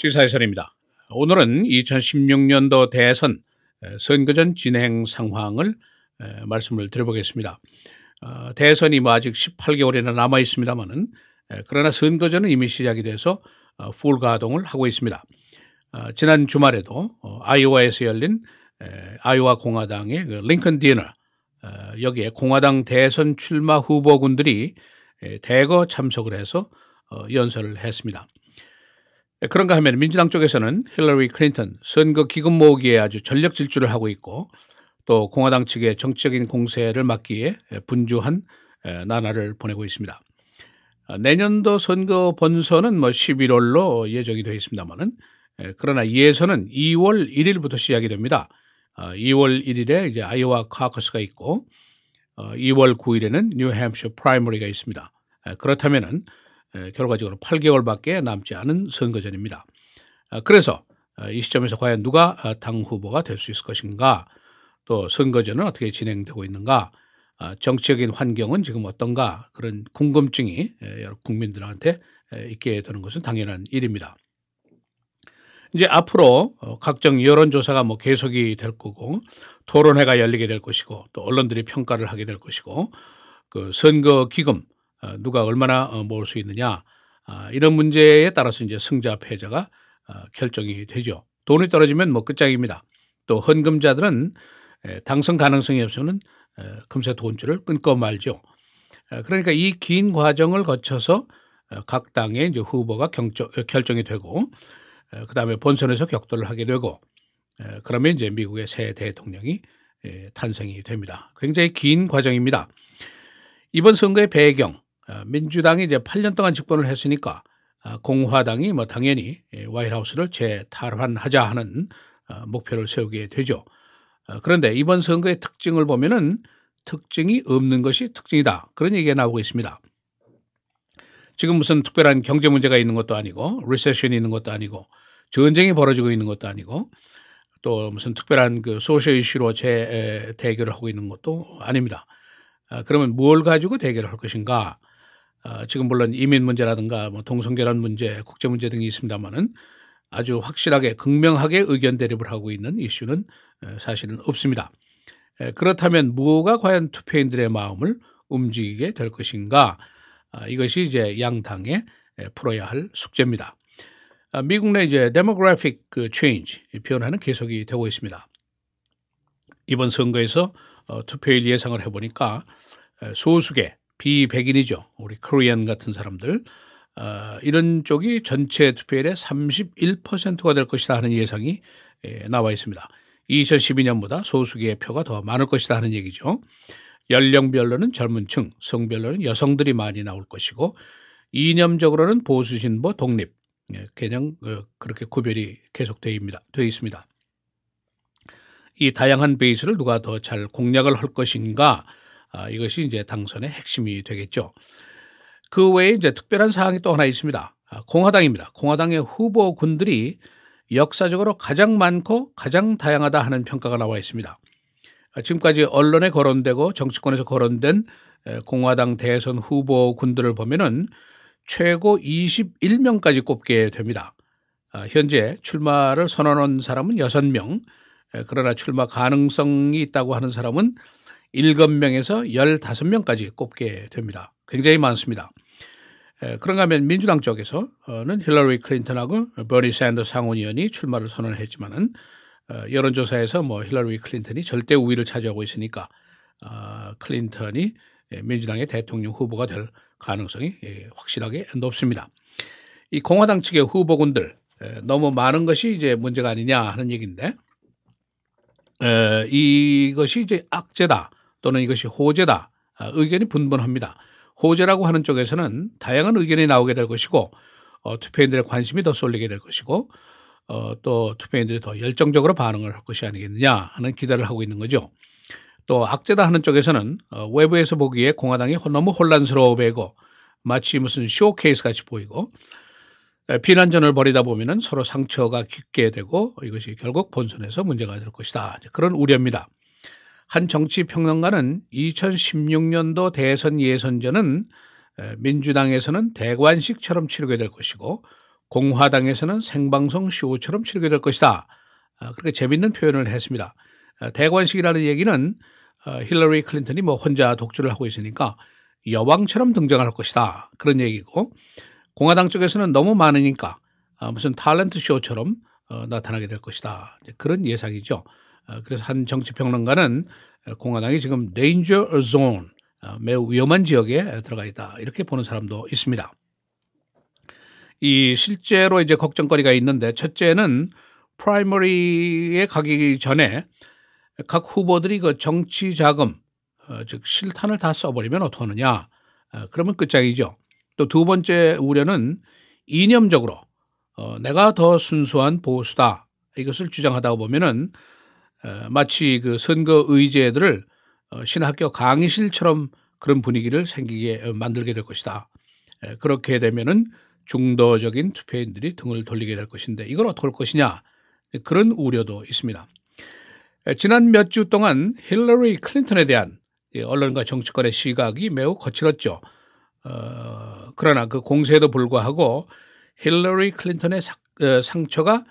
시사회선입니다. 오늘은 2016년도 대선 선거전 진행 상황을 말씀을 드려보겠습니다. 대선이 뭐 아직 18개월이나 남아 있습니다만은 그러나 선거전은 이미 시작이 돼서 풀 가동을 하고 있습니다. 지난 주말에도 아이오와에서 열린 아이오와 공화당의 그 링컨 디너, 여기에 공화당 대선 출마 후보군들이 대거 참석을 해서 연설을 했습니다. 그런가 하면 민주당 쪽에서는 힐러리 클린턴 선거 기금 모으기에 아주 전력 질주를 하고 있고, 또 공화당 측의 정치적인 공세를 막기에 분주한 나날을 보내고 있습니다. 내년도 선거 본선은 뭐 11월로 예정이 되어 있습니다만은, 그러나 예선은 2월 1일부터 시작이 됩니다. 2월 1일에 이제 아이오와 카커스가 있고, 2월 9일에는 뉴햄프셔 프라이머리가 있습니다. 그렇다면은 결과적으로 8개월밖에 남지 않은 선거전입니다. 그래서 이 시점에서 과연 누가 당 후보가 될 수 있을 것인가, 또 선거전은 어떻게 진행되고 있는가, 정치적인 환경은 지금 어떤가, 그런 궁금증이 여러 국민들한테 있게 되는 것은 당연한 일입니다. 이제 앞으로 각종 여론조사가 뭐 계속이 될 거고, 토론회가 열리게 될 것이고, 또 언론들이 평가를 하게 될 것이고, 그 선거 기금 누가 얼마나 모을 수 있느냐, 이런 문제에 따라서 이제 승자 패자가 결정이 되죠. 돈이 떨어지면 뭐 끝장입니다. 또 헌금자들은 당선 가능성이 없으면 금세 돈줄을 끊고 말죠. 그러니까 이 긴 과정을 거쳐서 각 당의 이제 후보가 결정이 되고, 그다음에 본선에서 격돌을 하게 되고, 그러면 이제 미국의 새 대통령이 탄생이 됩니다. 굉장히 긴 과정입니다. 이번 선거의 배경, 민주당이 이제 8년 동안 집권을 했으니까 공화당이 뭐 당연히 화이트하우스를 재탈환하자 하는 목표를 세우게 되죠. 그런데 이번 선거의 특징을 보면은 특징이 없는 것이 특징이다, 그런 얘기가 나오고 있습니다. 지금 무슨 특별한 경제 문제가 있는 것도 아니고, 리세션이 있는 것도 아니고, 전쟁이 벌어지고 있는 것도 아니고, 또 무슨 특별한 그 소셜 이슈로 대결을 하고 있는 것도 아닙니다. 그러면 뭘 가지고 대결을 할 것인가? 지금 물론 이민 문제라든가 뭐 동성결혼 문제, 국제 문제 등이 있습니다만은 아주 확실하게 극명하게 의견 대립을 하고 있는 이슈는 사실은 없습니다. 그렇다면 뭐가 과연 투표인들의 마음을 움직이게 될 것인가? 이것이 이제 양당에 풀어야 할 숙제입니다. 미국 내 이제 데모그래픽 그 체인지, 변화는 계속이 되고 있습니다. 이번 선거에서 투표일 예상을 해보니까 소수계 비백인이죠, 우리 코리안 같은 사람들, 이런 쪽이 전체 투표율의 31%가 될 것이다 하는 예상이 나와 있습니다. 2012년보다 소수계의 표가 더 많을 것이다 하는 얘기죠. 연령별로는 젊은 층, 성별로는 여성들이 많이 나올 것이고, 이념적으로는 보수, 진보, 독립, 그냥 그렇게 구별이 계속되어 있습니다. 이 다양한 베이스를 누가 더 잘 공략을 할 것인가, 이것이 이제 당선의 핵심이 되겠죠. 그 외에 이제 특별한 사항이 또 하나 있습니다. 공화당입니다. 공화당의 후보군들이 역사적으로 가장 많고 가장 다양하다 하는 평가가 나와 있습니다. 지금까지 언론에 거론되고 정치권에서 거론된 공화당 대선 후보군들을 보면은 최고 21명까지 꼽게 됩니다. 현재 출마를 선언한 사람은 6명, 그러나 출마 가능성이 있다고 하는 사람은 7명에서 15명까지 꼽게 됩니다. 굉장히 많습니다. 그런가 하면 민주당 쪽에서는 힐러리 클린턴하고 버니 샌더스 상원의원이 출마를 선언했지만은 여론조사에서 뭐 힐러리 클린턴이 절대 우위를 차지하고 있으니까 클린턴이 민주당의 대통령 후보가 될 가능성이 확실하게 높습니다. 이 공화당 측의 후보군들 너무 많은 것이 이제 문제가 아니냐 하는 얘기인데, 이것이 이제 악재다 또는 이것이 호재다, 의견이 분분합니다. 호재라고 하는 쪽에서는 다양한 의견이 나오게 될 것이고, 투표인들의 관심이 더 쏠리게 될 것이고, 또 투표인들이 더 열정적으로 반응을 할 것이 아니겠느냐 하는 기대를 하고 있는 거죠. 또 악재다 하는 쪽에서는 외부에서 보기에 공화당이 너무 혼란스러워 보이고 마치 무슨 쇼케이스 같이 보이고, 비난전을 벌이다 보면은 서로 상처가 깊게 되고 이것이 결국 본선에서 문제가 될 것이다, 그런 우려입니다. 한 정치평론가는 2016년도 대선 예선전은 민주당에서는 대관식처럼 치르게 될 것이고, 공화당에서는 생방송 쇼처럼 치르게 될 것이다. 그렇게 재밌는 표현을 했습니다. 대관식이라는 얘기는 힐러리 클린턴이 뭐 혼자 독주를 하고 있으니까 여왕처럼 등장할 것이다. 그런 얘기고, 공화당 쪽에서는 너무 많으니까 무슨 탤런트 쇼처럼 나타나게 될 것이다. 그런 예상이죠. 그래서 한 정치평론가는 공화당이 지금 danger zone, 매우 위험한 지역에 들어가 있다. 이렇게 보는 사람도 있습니다. 이 실제로 이제 걱정거리가 있는데, 첫째는 프라이머리에 가기 전에 각 후보들이 그 정치 자금, 즉 실탄을 다 써버리면 어떡하느냐. 그러면 끝장이죠. 또 두 번째 우려는 이념적으로 내가 더 순수한 보수다, 이것을 주장하다 보면은 마치 그 선거 의제들을 신학교 강의실처럼 그런 분위기를 생기게 만들게 될 것이다. 그렇게 되면은 중도적인 투표인들이 등을 돌리게 될 것인데, 이걸 어떻게 할 것이냐, 그런 우려도 있습니다. 지난 몇 주 동안 힐러리 클린턴에 대한 언론과 정치권의 시각이 매우 거칠었죠. 그러나 그 공세에도 불구하고 힐러리 클린턴의 상처가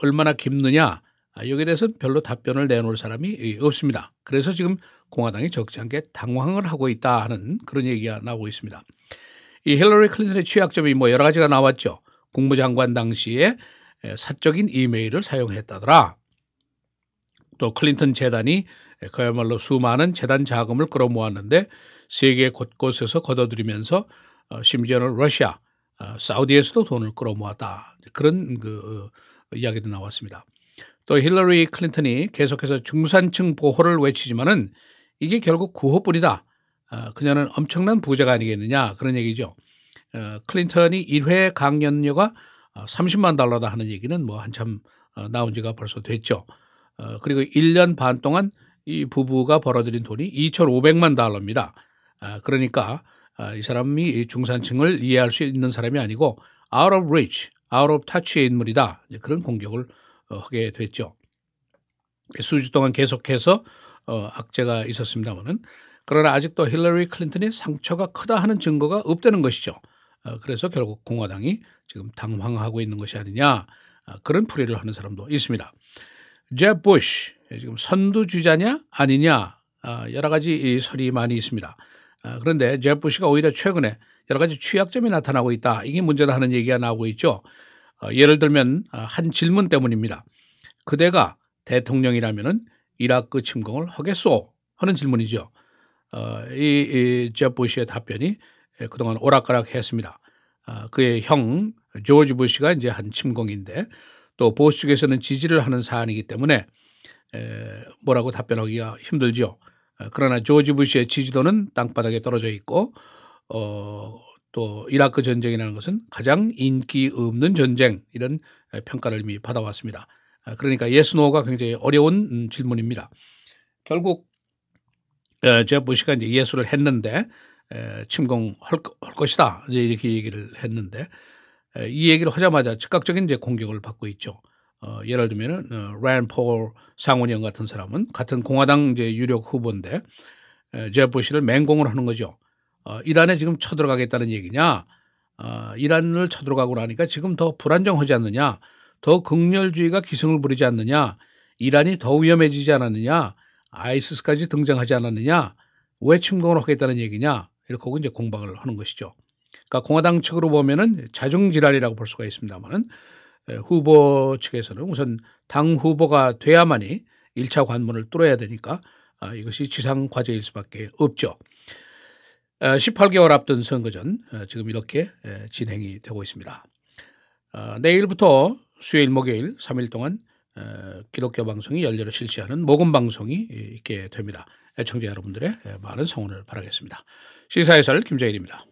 얼마나 깊느냐, 여기에 대해서는 별로 답변을 내놓을 사람이 없습니다. 그래서 지금 공화당이 적지 않게 당황을 하고 있다 하는 그런 얘기가 나오고 있습니다. 이 힐러리 클린턴의 취약점이 뭐 여러 가지가 나왔죠. 국무장관 당시에 사적인 이메일을 사용했다더라. 또 클린턴 재단이 그야말로 수많은 재단 자금을 끌어모았는데 세계 곳곳에서 걷어들이면서 심지어는 러시아, 사우디에서도 돈을 끌어모았다. 그런 이야기도 나왔습니다. 또 힐러리 클린턴이 계속해서 중산층 보호를 외치지만은 이게 결국 구호뿐이다. 그녀는 엄청난 부자가 아니겠느냐, 그런 얘기죠. 클린턴이 1회 강연료가 $300,000다 하는 얘기는 뭐 한참 나온 지가 벌써 됐죠. 그리고 1년 반 동안 이 부부가 벌어들인 돈이 $2,500만. 그러니까 이 사람이 중산층을 이해할 수 있는 사람이 아니고 out of reach, out of touch의 인물이다. 그런 공격을 하게 됐죠. 수주 동안 계속해서 악재가 있었습니다만은, 그러나 아직도 힐러리 클린턴의 상처가 크다 하는 증거가 없다는 것이죠. 그래서 결국 공화당이 지금 당황하고 있는 것이 아니냐, 그런 풀이를 하는 사람도 있습니다. 제프 부시, 지금 선두주자냐 아니냐, 여러 가지 설이 많이 있습니다. 그런데 제프 부시가 오히려 최근에 여러 가지 취약점이 나타나고 있다, 이게 문제다 하는 얘기가 나오고 있죠. 예를 들면 한 질문 때문입니다. 그대가 대통령이라면은 이라크 침공을 하겠소 하는 질문이죠. 이 제프 부시의 답변이 그동안 오락가락했습니다. 그의 형 조지 부시가 이제 한 침공인데, 또 보수 쪽에서는 지지를 하는 사안이기 때문에 뭐라고 답변하기가 힘들죠. 그러나 조지 부시의 지지도는 땅바닥에 떨어져 있고, 또 이라크 전쟁이라는 것은 가장 인기 없는 전쟁, 이런 평가를 이미 받아왔습니다. 그러니까 yes, no가 굉장히 어려운 질문입니다. 결국 제프 부시가 이제 예수를 했는데 침공할 것이다, 이제 이렇게 얘기를 했는데, 이 얘기를 하자마자 즉각적인 이제 공격을 받고 있죠. 예를 들면은 랜 폴 상원의원 같은 사람은 같은 공화당 이제 유력 후보인데 제프 부시를 맹공을 하는 거죠. 이란에 지금 쳐들어가겠다는 얘기냐? 이란을 쳐들어가고 나니까 지금 더 불안정하지 않느냐? 더 극렬주의가 기승을 부리지 않느냐? 이란이 더 위험해지지 않았느냐? 아이시스까지 등장하지 않았느냐? 왜 침공을 하겠다는 얘기냐? 이렇게 하고 이제 공박을 하는 것이죠. 그러니까 공화당 측으로 보면은 자중질환이라고 볼 수가 있습니다만은, 후보 측에서는 우선 당 후보가 돼야만이 1차 관문을 뚫어야 되니까 이것이 지상 과제일 수밖에 없죠. 18개월 앞둔 선거전 지금 이렇게 진행이 되고 있습니다. 내일부터 수요일, 목요일 3일 동안 기독교 방송이 연례로 실시하는 모금 방송이 있게 됩니다. 애청자 여러분들의 많은 성원을 바라겠습니다. 시사해설 김재일입니다.